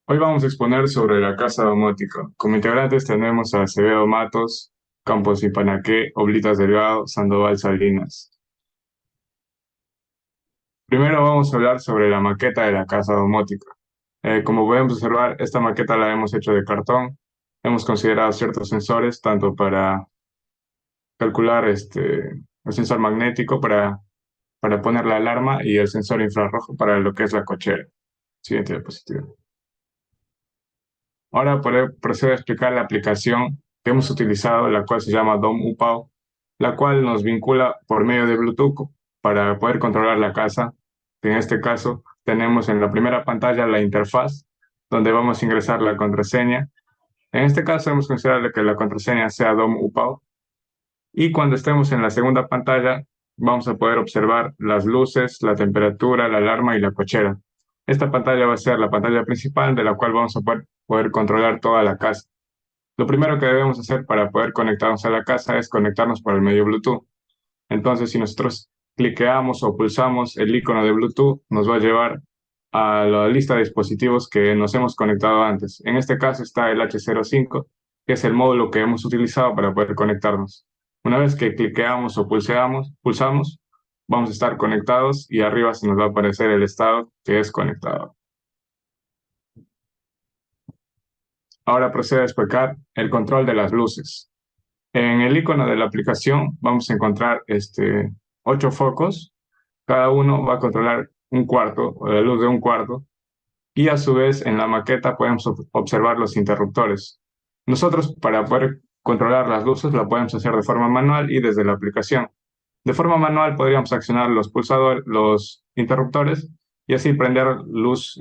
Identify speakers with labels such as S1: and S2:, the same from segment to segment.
S1: Hoy vamos a exponer sobre la casa domótica. Como integrantes tenemos a Acevedo Matos, Campos Impanaqué, Oblitas Delgado, Sandoval Salinas. Primero vamos a hablar sobre la maqueta de la casa domótica. Como podemos observar, esta maqueta la hemos hecho de cartón. Hemos considerado ciertos sensores, tanto para calcular el sensor magnético para poner la alarma y el sensor infrarrojo para lo que es la cochera. Siguiente diapositiva. Ahora procedo a explicar la aplicación que hemos utilizado, la cual se llama DOM UPAO, la cual nos vincula por medio de Bluetooth para poder controlar la casa. En este caso, tenemos en la primera pantalla la interfaz, donde vamos a ingresar la contraseña. En este caso, hemos considerado que la contraseña sea DOM UPAO. Y cuando estemos en la segunda pantalla, vamos a poder observar las luces, la temperatura, la alarma y la cochera. Esta pantalla va a ser la pantalla principal de la cual vamos a poder controlar toda la casa. Lo primero que debemos hacer para poder conectarnos a la casa es conectarnos por el medio Bluetooth. Entonces, si nosotros cliqueamos o pulsamos el icono de Bluetooth, nos va a llevar a la lista de dispositivos que nos hemos conectado antes. En este caso está el H05, que es el módulo que hemos utilizado para poder conectarnos. Una vez que cliqueamos o pulsamos, vamos a estar conectados y arriba se nos va a aparecer el estado que es conectado. Ahora procedo a explicar el control de las luces. En el icono de la aplicación vamos a encontrar 8 focos. Cada uno va a controlar un cuarto o la luz de un cuarto. Y a su vez en la maqueta podemos observar los interruptores. Nosotros para poder controlar las luces lo podemos hacer de forma manual y desde la aplicación. De forma manual podríamos accionar los pulsadores, los interruptores y así prender luz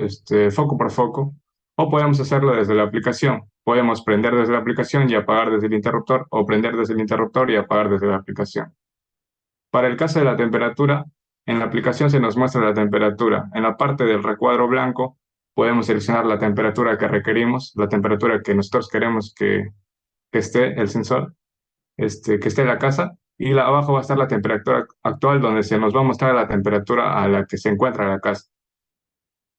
S1: foco por foco, o podemos hacerlo desde la aplicación. Podemos prender desde la aplicación y apagar desde el interruptor, o prender desde el interruptor y apagar desde la aplicación. Para el caso de la temperatura, en la aplicación se nos muestra la temperatura. En la parte del recuadro blanco podemos seleccionar la temperatura que requerimos, la temperatura que nosotros queremos que esté el sensor, que esté en la casa, y abajo va a estar la temperatura actual, donde se nos va a mostrar la temperatura a la que se encuentra la casa.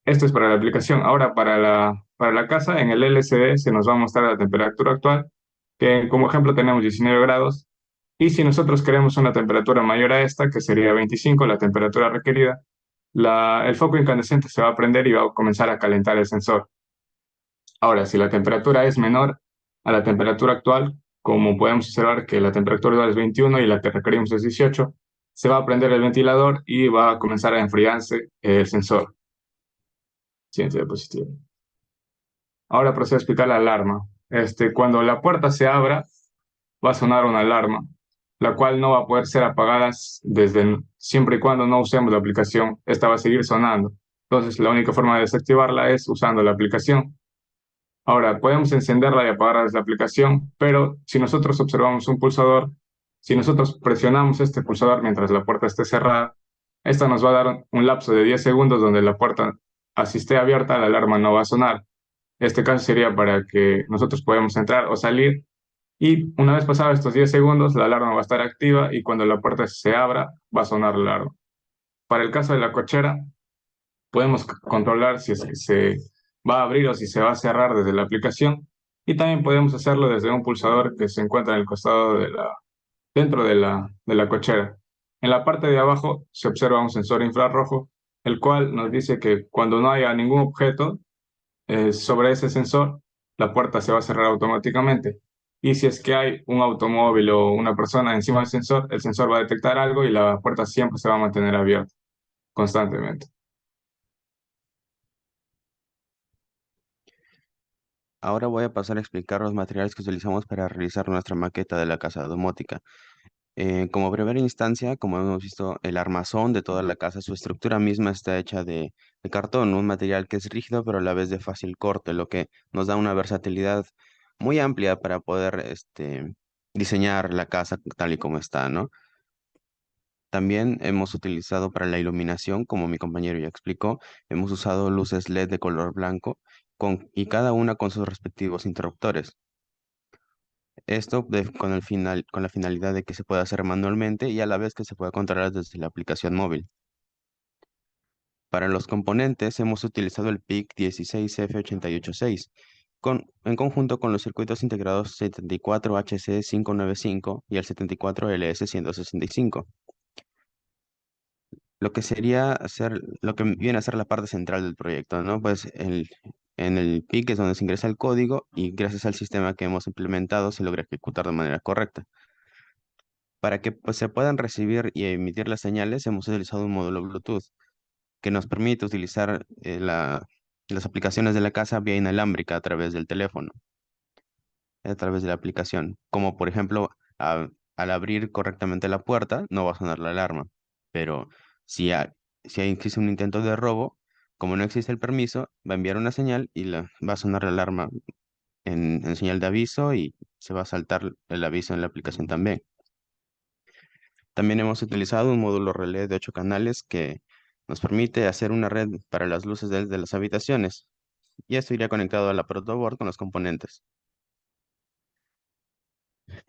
S1: Esto es para la aplicación. Ahora para la casa, en el LCD se nos va a mostrar la temperatura actual, que como ejemplo tenemos 19 grados, y si nosotros queremos una temperatura mayor a esta, que sería 25, la temperatura requerida, el foco incandescente se va a prender y va a comenzar a calentar el sensor. Ahora, si la temperatura es menor a la temperatura actual, como podemos observar que la temperatura actual es 21 y la que requerimos es 18, se va a prender el ventilador y va a comenzar a enfriarse el sensor. Siguiente diapositiva. Ahora procedo a explicar la alarma. Cuando la puerta se abra, va a sonar una alarma, la cual no va a poder ser apagada siempre y cuando no usemos la aplicación. Esta va a seguir sonando. Entonces, la única forma de desactivarla es usando la aplicación. Ahora, podemos encenderla y apagarla desde la aplicación, pero si nosotros observamos un pulsador, si nosotros presionamos este pulsador mientras la puerta esté cerrada, esta nos va a dar un lapso de 10 segundos donde la puerta, así esté abierta, la alarma no va a sonar. Este caso sería para que nosotros podamos entrar o salir, y una vez pasados estos 10 segundos, la alarma va a estar activa y cuando la puerta se abra, va a sonar la alarma. Para el caso de la cochera, podemos controlar si es que se va a abrir o si se va a cerrar desde la aplicación, y también podemos hacerlo desde un pulsador que se encuentra en el costado dentro de la cochera. En la parte de abajo se observa un sensor infrarrojo, el cual nos dice que cuando no haya ningún objeto sobre ese sensor, la puerta se va a cerrar automáticamente. Y si es que hay un automóvil o una persona encima del sensor, el sensor va a detectar algo y la puerta siempre se va a mantener abierta constantemente.
S2: Ahora voy a pasar a explicar los materiales que utilizamos para realizar nuestra maqueta de la casa domótica. Como primera instancia, como hemos visto, el armazón de toda la casa, su estructura misma está hecha de cartón, un material que es rígido pero a la vez de fácil corte, lo que nos da una versatilidad muy amplia para poder diseñar la casa tal y como está, ¿no? También hemos utilizado para la iluminación, como mi compañero ya explicó, hemos usado luces LED de color blanco y cada una con sus respectivos interruptores. Esto con la finalidad de que se pueda hacer manualmente y a la vez que se pueda controlar desde la aplicación móvil. Para los componentes hemos utilizado el PIC 16F886 en conjunto con los circuitos integrados 74HC595 y el 74LS165. Lo que viene a ser la parte central del proyecto, ¿no? Pues en el PIC es donde se ingresa el código y gracias al sistema que hemos implementado se logra ejecutar de manera correcta. Para que pues, se puedan recibir y emitir las señales, hemos utilizado un módulo Bluetooth que nos permite utilizar las aplicaciones de la casa vía inalámbrica a través del teléfono, a través de la aplicación. Como por ejemplo, al abrir correctamente la puerta, no va a sonar la alarma. Pero si, existe un intento de robo, como no existe el permiso, va a enviar una señal y va a sonar la alarma en señal de aviso y se va a saltar el aviso en la aplicación también. También hemos utilizado un módulo relé de 8 canales que nos permite hacer una red para las luces desde las habitaciones. Y esto iría conectado a la protoboard con los componentes.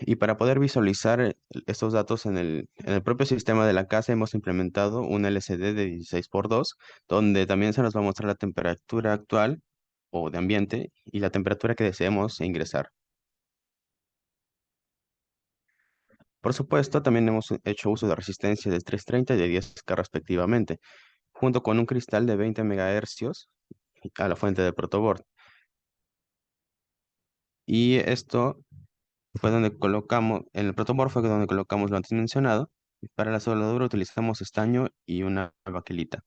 S2: Y para poder visualizar estos datos en el propio sistema de la casa, hemos implementado un LCD de 16 por 2 donde también se nos va a mostrar la temperatura actual o de ambiente y la temperatura que deseemos ingresar. Por supuesto, también hemos hecho uso de resistencia de 330 y de 10K respectivamente, junto con un cristal de 20 MHz a la fuente de protoboard. Y esto fue donde colocamos, en el protoboard fue donde colocamos lo antes mencionado. Y para la soldadura utilizamos estaño y una baquelita.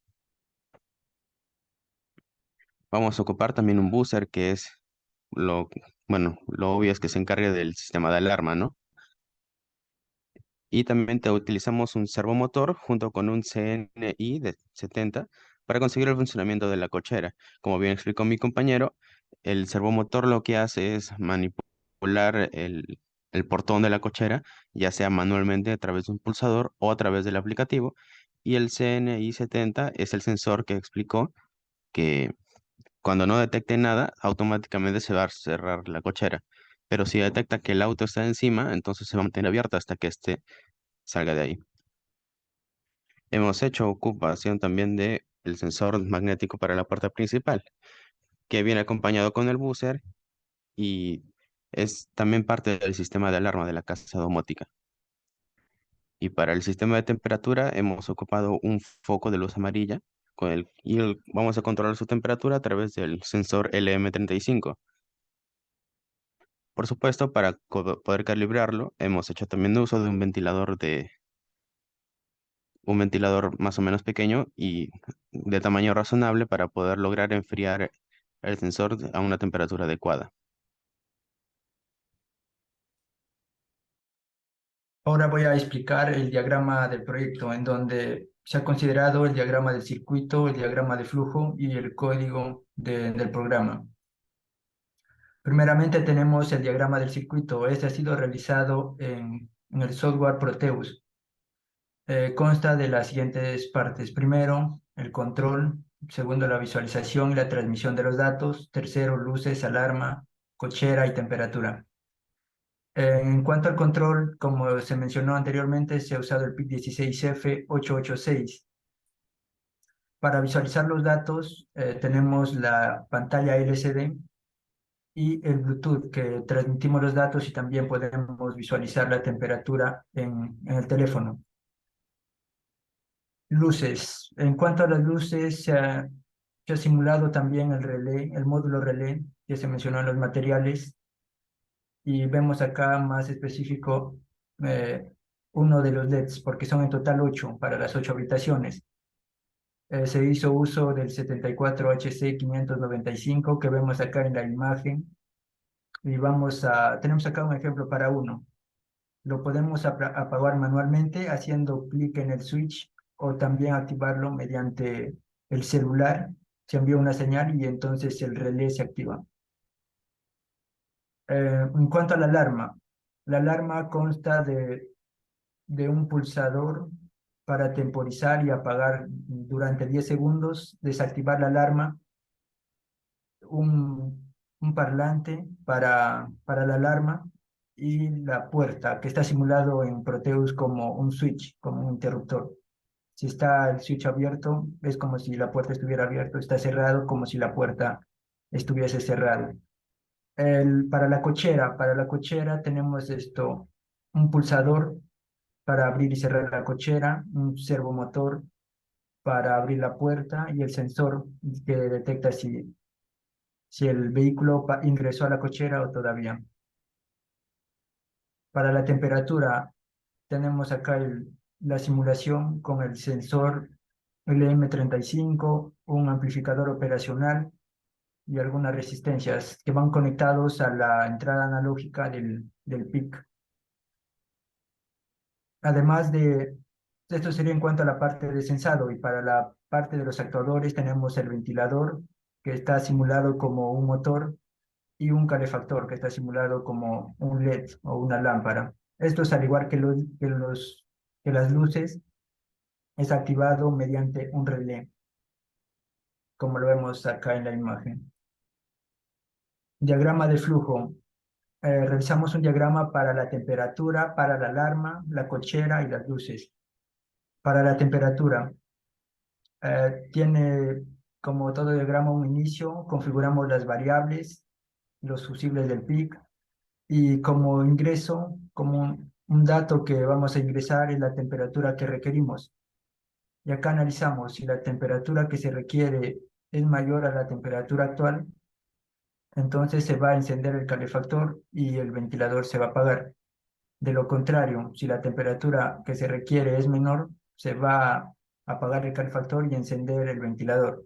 S2: Vamos a ocupar también un buzzer que es lo, bueno, lo obvio es que se encargue del sistema de alarma, ¿no? Y también utilizamos un servomotor junto con un CNI de 70 para conseguir el funcionamiento de la cochera. Como bien explicó mi compañero, el servomotor lo que hace es manipular el portón de la cochera, ya sea manualmente a través de un pulsador o a través del aplicativo. Y el CNI 70 es el sensor que explicó que cuando no detecte nada, automáticamente se va a cerrar la cochera. Pero si detecta que el auto está encima, entonces se va a mantener abierta hasta que esté salga de ahí. Hemos hecho ocupación también de el sensor magnético para la puerta principal, que viene acompañado con el buzzer y es también parte del sistema de alarma de la casa domótica. Y para el sistema de temperatura hemos ocupado un foco de luz amarilla vamos a controlar su temperatura a través del sensor LM35. Por supuesto, para poder calibrarlo, hemos hecho también uso de un ventilador más o menos pequeño y de tamaño razonable para poder lograr enfriar el sensor a una temperatura adecuada.
S3: Ahora voy a explicar el diagrama del proyecto, en donde se ha considerado el diagrama del circuito, el diagrama de flujo y el código del programa. Primeramente tenemos el diagrama del circuito. Este ha sido realizado en el software Proteus. Consta de las siguientes partes. Primero, el control. Segundo, la visualización y la transmisión de los datos. Tercero, luces, alarma, cochera y temperatura. En cuanto al control, como se mencionó anteriormente, se ha usado el PIC 16F886. Para visualizar los datos, tenemos la pantalla LCD y el Bluetooth, que transmitimos los datos y también podemos visualizar la temperatura en el teléfono. Luces. En cuanto a las luces, se ha simulado también el relé, el módulo relé, que se mencionó en los materiales, y vemos acá más específico uno de los LEDs, porque son en total 8 para las 8 habitaciones. Se hizo uso del 74HC595 que vemos acá en la imagen, y tenemos acá un ejemplo para uno. Lo podemos apagar manualmente haciendo clic en el switch o también activarlo mediante el celular. Se envía una señal y entonces el relé se activa. En cuanto a la alarma consta de un pulsador para temporizar y apagar durante 10 segundos, desactivar la alarma, un parlante para la alarma y la puerta, que está simulado en Proteus como un switch, como un interruptor. Si está el switch abierto, es como si la puerta estuviera abierta, está cerrado como si la puerta estuviese cerrada. Para la cochera tenemos un pulsador para abrir y cerrar la cochera, un servomotor para abrir la puerta y el sensor que detecta si el vehículo ingresó a la cochera o todavía. Para la temperatura tenemos acá la simulación con el sensor LM35, un amplificador operacional y algunas resistencias que van conectados a la entrada analógica del PIC. Además de esto sería en cuanto a la parte de sensado, y para la parte de los actuadores tenemos el ventilador que está simulado como un motor y un calefactor que está simulado como un LED o una lámpara. Esto es al igual que las luces, es activado mediante un relé, como lo vemos acá en la imagen. Diagrama de flujo. Realizamos un diagrama para la temperatura, para la alarma, la cochera y las luces. Para la temperatura, tiene como todo diagrama un inicio, configuramos las variables, los fusibles del PIC, y como ingreso, como un dato que vamos a ingresar es la temperatura que requerimos. Y acá analizamos si la temperatura que se requiere es mayor a la temperatura actual, entonces se va a encender el calefactor y el ventilador se va a apagar. De lo contrario, si la temperatura que se requiere es menor, se va a apagar el calefactor y encender el ventilador.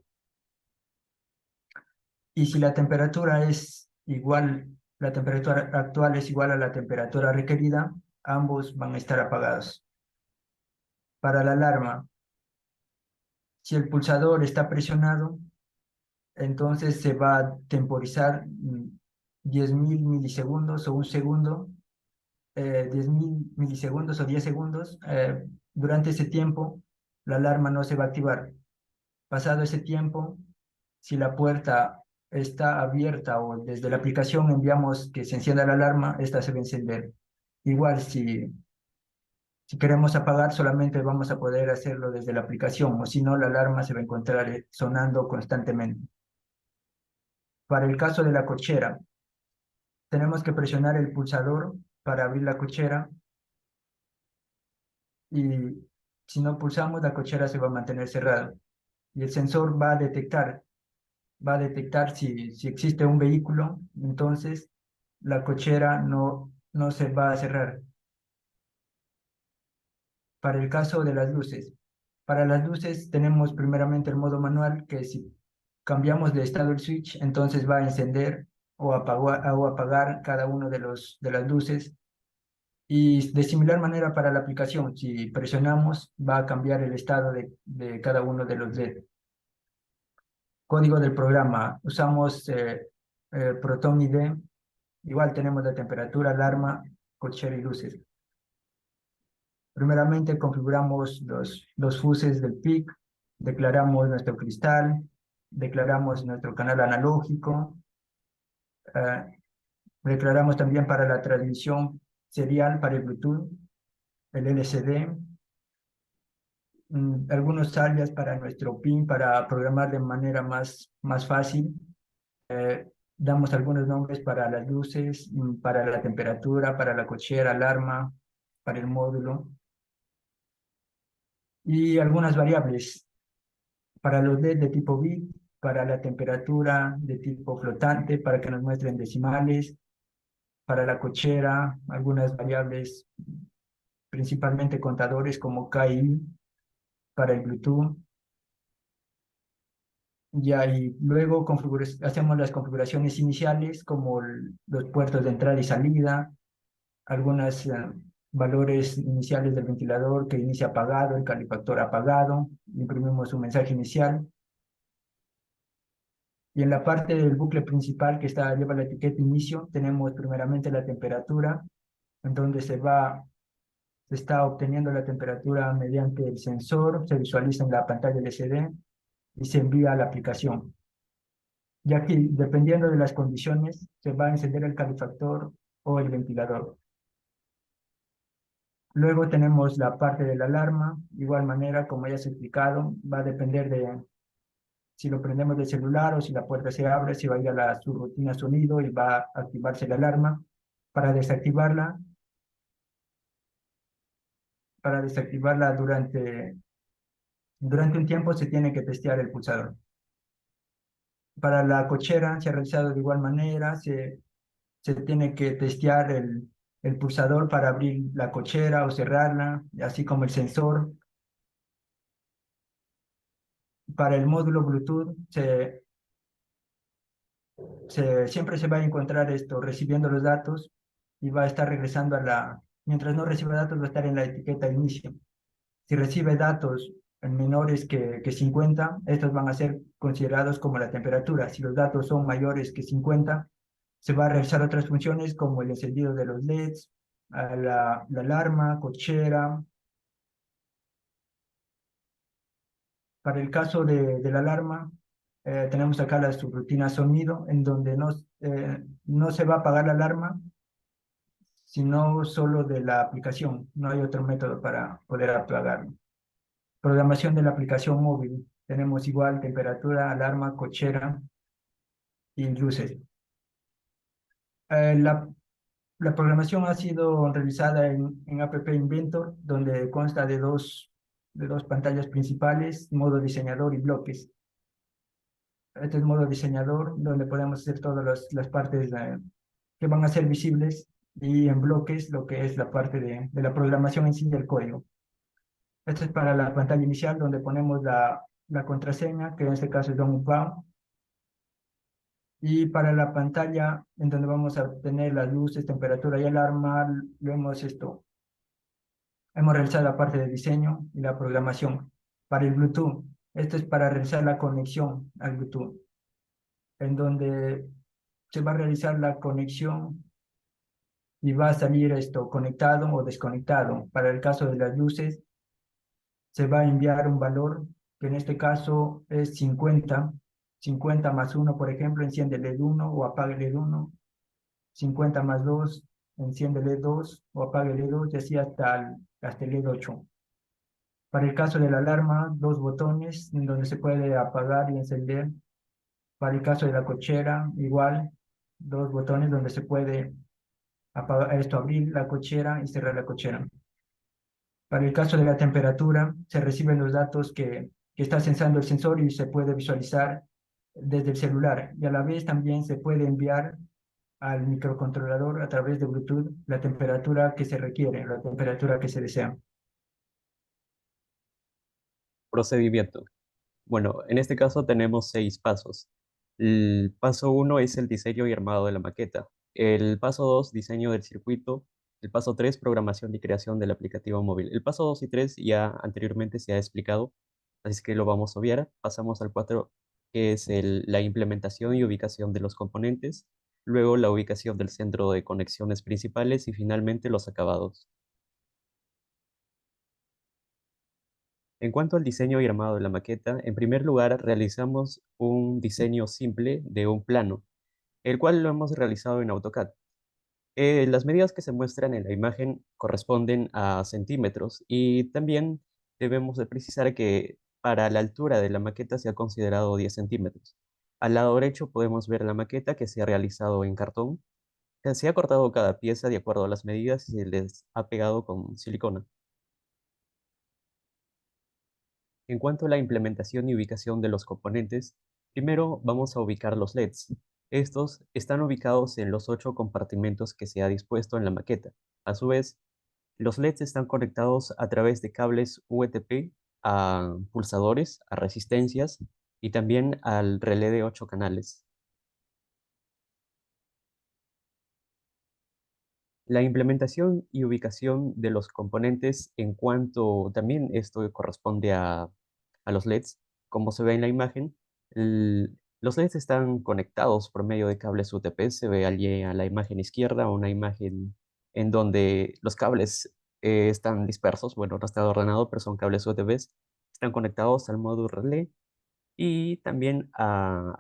S3: Y si la temperatura es igual, la temperatura actual es igual a la temperatura requerida, ambos van a estar apagados. Para la alarma, si el pulsador está presionado, entonces se va a temporizar 10.000 milisegundos o un segundo, 10.000 milisegundos o 10 segundos. Durante ese tiempo, la alarma no se va a activar. Pasado ese tiempo, si la puerta está abierta o desde la aplicación enviamos que se encienda la alarma, esta se va a encender. Igual, si queremos apagar, solamente vamos a poder hacerlo desde la aplicación, o si no, la alarma se va a encontrar sonando constantemente. Para el caso de la cochera, tenemos que presionar el pulsador para abrir la cochera, y si no pulsamos, la cochera se va a mantener cerrada. Y el sensor va a detectar si existe un vehículo, entonces la cochera no se va a cerrar. Para el caso de las luces, para las luces tenemos primeramente el modo manual, que si cambiamos de estado el switch, entonces va a encender o apagar cada uno de las luces. Y de similar manera para la aplicación, si presionamos, va a cambiar el estado de cada uno de los LED. Código del programa, usamos Proton ID. Igual tenemos la temperatura, alarma, cochera y luces. Primeramente configuramos los fuses del PIC, declaramos nuestro cristal, declaramos nuestro canal analógico, eh, declaramos también para la transmisión serial para el Bluetooth, el LCD, algunos alias para nuestro PIN para programar de manera más fácil. Damos algunos nombres para las luces, para la temperatura, para la cochera, alarma, para el módulo, y algunas variables para los LED de tipo bit, para la temperatura de tipo flotante, para que nos muestren decimales, para la cochera, algunas variables, principalmente contadores como KI, para el Bluetooth. Ya, y luego hacemos las configuraciones iniciales como los puertos de entrada y salida, algunos valores iniciales del ventilador que inicia apagado, el calefactor apagado, imprimimos un mensaje inicial. Y en la parte del bucle principal que lleva la etiqueta inicio, tenemos primeramente la temperatura, en donde se está obteniendo la temperatura mediante el sensor, se visualiza en la pantalla LCD y se envía a la aplicación. Ya que dependiendo de las condiciones, se va a encender el calefactor o el ventilador. Luego tenemos la parte de la alarma, de igual manera, como ya se ha explicado, va a depender de si lo prendemos del celular o si la puerta se abre, si va a ir a la subrutina sonido y va a activarse la alarma. Para desactivarla, para desactivarla durante un tiempo se tiene que testear el pulsador. Para la cochera se ha realizado de igual manera, se tiene que testear el pulsador para abrir la cochera o cerrarla, así como el sensor. Para el módulo Bluetooth siempre se va a encontrar esto recibiendo los datos y va a estar regresando mientras no reciba datos va a estar en la etiqueta inicio. Si recibe datos menores que 50, estos van a ser considerados como la temperatura. Si los datos son mayores que 50, se va a realizar otras funciones como el encendido de los LEDs, la alarma, cochera. Para el caso de la alarma, tenemos acá la subrutina sonido, en donde no se va a apagar la alarma, sino solo de la aplicación. No hay otro método para poder apagarlo. Programación de la aplicación móvil. Tenemos igual temperatura, alarma, cochera y luces. Eh, la, la programación ha sido realizada en App Inventor, donde consta de dos pantallas principales, modo diseñador y bloques. Este es modo diseñador, donde podemos hacer todas las partes que van a ser visibles, y en bloques lo que es la parte de la programación en sí del código. Esto es para la pantalla inicial, donde ponemos la contraseña, que en este caso es Don. Y para la pantalla en donde vamos a obtener las luces, temperatura y alarma, hemos realizado la parte de diseño y la programación. Para el Bluetooth, esto es para realizar la conexión al Bluetooth, en donde se va a realizar la conexión y va a salir esto conectado o desconectado. Para el caso de las luces, se va a enviar un valor que en este caso es 50. 50 más 1, por ejemplo, enciende el LED 1 o apaga el LED 1. 50 más 2, enciende el LED 2 o apaga el LED 2 y así hasta el LED 8. Para el caso de la alarma, dos botones en donde se puede apagar y encender. Para el caso de la cochera, igual, dos botones donde se puede abrir la cochera y cerrar la cochera. Para el caso de la temperatura, se reciben los datos que está sensando el sensor y se puede visualizar desde el celular. Y a la vez también se puede enviar al microcontrolador a través de Bluetooth la temperatura que se requiere, la temperatura que se desea.
S4: Procedimiento. Bueno, en este caso tenemos 6 pasos. El paso 1 es el diseño y armado de la maqueta. El paso 2, diseño del circuito. El paso 3, programación y creación del aplicativo móvil. El paso 2 y 3 ya anteriormente se ha explicado, así es que lo vamos a obviar. Pasamos al 4, que es la implementación y ubicación de los componentes. Luego la ubicación del centro de conexiones principales y finalmente los acabados. En cuanto al diseño y armado de la maqueta, en primer lugar realizamos un diseño simple de un plano, el cual lo hemos realizado en AutoCAD. Las medidas que se muestran en la imagen corresponden a centímetros y también debemos de precisar que para la altura de la maqueta se ha considerado 10 centímetros. Al lado derecho podemos ver la maqueta que se ha realizado en cartón. Se ha cortado cada pieza de acuerdo a las medidas y se les ha pegado con silicona. En cuanto a la implementación y ubicación de los componentes, primero vamos a ubicar los LEDs. Estos están ubicados en los 8 compartimentos que se ha dispuesto en la maqueta. A su vez, los LEDs están conectados a través de cables UTP a pulsadores, a resistencias y también al relé de 8 canales. La implementación y ubicación de los componentes en cuanto también esto corresponde a los LEDs, como se ve en la imagen, los LEDs están conectados por medio de cables UTP. Se ve allí a la imagen izquierda una imagen en donde los cables están dispersos, bueno, no está ordenado, pero son cables UTP, están conectados al módulo relé y también a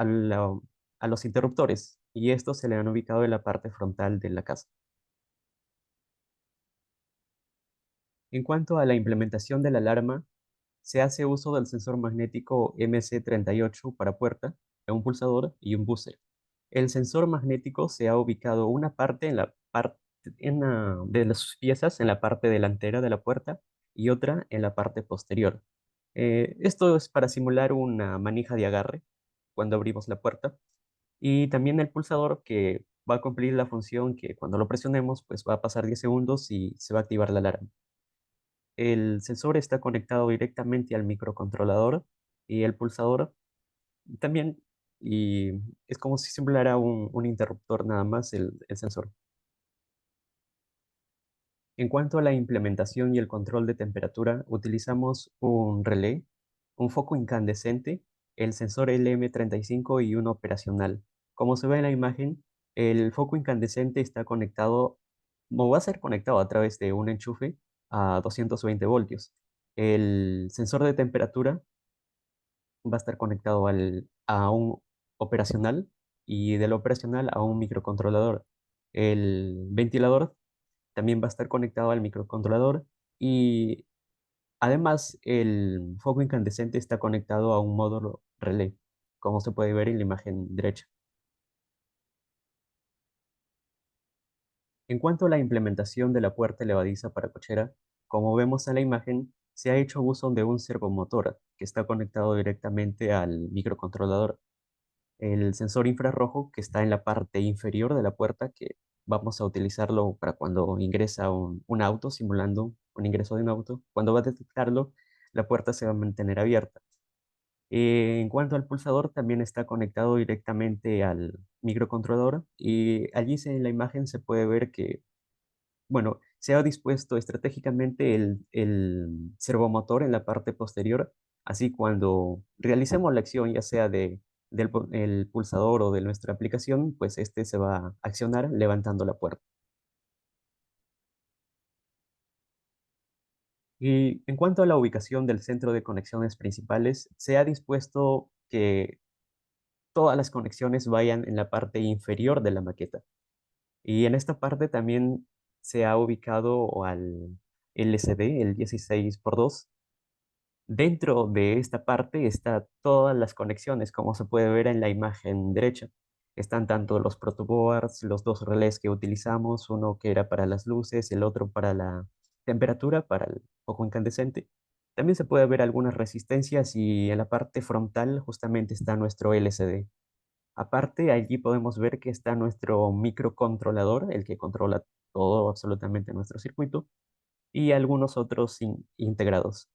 S4: los interruptores, y estos se le han ubicado en la parte frontal de la casa. En cuanto a la implementación de la alarma, se hace uso del sensor magnético MC38 para puerta, un pulsador y un buzzer. El sensor magnético se ha ubicado una parte en la parte de las piezas en la parte delantera de la puerta y otra en la parte posterior. Esto es para simular una manija de agarre cuando abrimos la puerta y también el pulsador que va a cumplir la función que cuando lo presionemos pues va a pasar 10 segundos y se va a activar la alarma. El sensor está conectado directamente al microcontrolador y el pulsador también, y es como si simulara un interruptor nada más el sensor. En cuanto a la implementación y el control de temperatura, utilizamos un relé, un foco incandescente, el sensor LM35 y uno operacional. Como se ve en la imagen, el foco incandescente está conectado, o va a ser conectado a través de un enchufe a 220 voltios. El sensor de temperatura va a estar conectado a un operacional y del operacional a un microcontrolador. El ventilador también va a estar conectado al microcontrolador y además el foco incandescente está conectado a un módulo relé, como se puede ver en la imagen derecha. En cuanto a la implementación de la puerta levadiza para cochera, como vemos en la imagen, se ha hecho uso de un servomotor que está conectado directamente al microcontrolador. El sensor infrarrojo que está en la parte inferior de la puerta, que vamos a utilizarlo para cuando ingresa un auto, simulando un ingreso de un auto. Cuando va a detectarlo, la puerta se va a mantener abierta. En cuanto al pulsador, también está conectado directamente al microcontrolador y allí en la imagen se puede ver que, bueno, se ha dispuesto estratégicamente el servomotor en la parte posterior, así cuando realicemos la acción, ya sea el pulsador o de nuestra aplicación, pues este se va a accionar levantando la puerta. Y en cuanto a la ubicación del centro de conexiones principales, se ha dispuesto que todas las conexiones vayan en la parte inferior de la maqueta. Y en esta parte también se ha ubicado al LCD, el 16x2. Dentro de esta parte están todas las conexiones, como se puede ver en la imagen derecha. Están tanto los protoboards, los dos relés que utilizamos, uno que era para las luces, el otro para la temperatura, para el foco incandescente. También se puede ver algunas resistencias y en la parte frontal justamente está nuestro LCD. Aparte, allí podemos ver que está nuestro microcontrolador, el que controla todo, absolutamente nuestro circuito, y algunos otros integrados.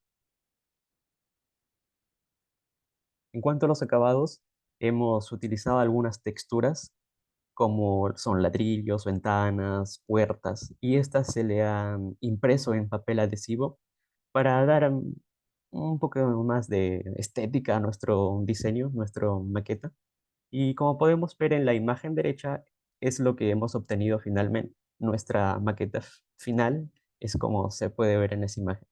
S4: En cuanto a los acabados, hemos utilizado algunas texturas como son ladrillos, ventanas, puertas, y estas se le han impreso en papel adhesivo para dar un poco más de estética a nuestro diseño, nuestra maqueta. Y como podemos ver en la imagen derecha, es lo que hemos obtenido finalmente. Nuestra maqueta final es como se puede ver en esa imagen.